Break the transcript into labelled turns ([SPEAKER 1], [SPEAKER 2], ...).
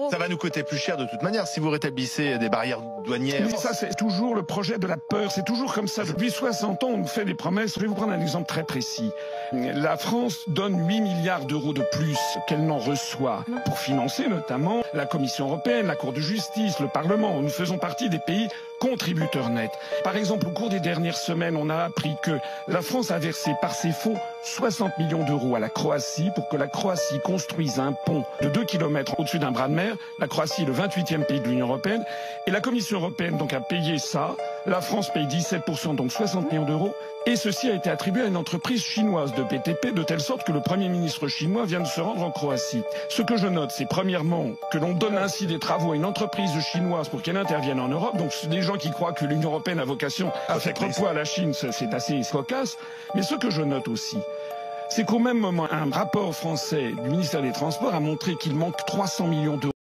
[SPEAKER 1] Ça va nous coûter plus cher de toute manière si vous rétablissez des barrières douanières.
[SPEAKER 2] Mais ça, c'est toujours le projet de la peur. C'est toujours comme ça. Depuis 60 ans, on nous fait des promesses. Je vais vous prendre un exemple très précis. La France donne 8 milliards d'euros de plus qu'elle n'en reçoit pour financer notamment la Commission européenne, la Cour de justice, le Parlement. Nous faisons partie des pays contributeurs nets. Par exemple, au cours des dernières semaines, on a appris que la France a versé par ses fonds 60 millions d'euros à la Croatie pour que la Croatie construise un pont de 2 km au-dessus d'un bras de mer. La Croatie est le 28e pays de l'Union européenne. Et la Commission européenne donc a payé ça. La France paye 17%, donc 60 millions d'euros. Et ceci a été attribué à une entreprise chinoise de BTP, de telle sorte que le Premier ministre chinois vient de se rendre en Croatie. Ce que je note, c'est premièrement que l'on donne ainsi des travaux à une entreprise chinoise pour qu'elle intervienne en Europe. Donc des gens qui croient que l'Union européenne a vocation à faire poids à la Chine, c'est assez cocasse. Mais ce que je note aussi, c'est qu'au même moment, un rapport français du ministère des Transports a montré qu'il manque 300 millions d'euros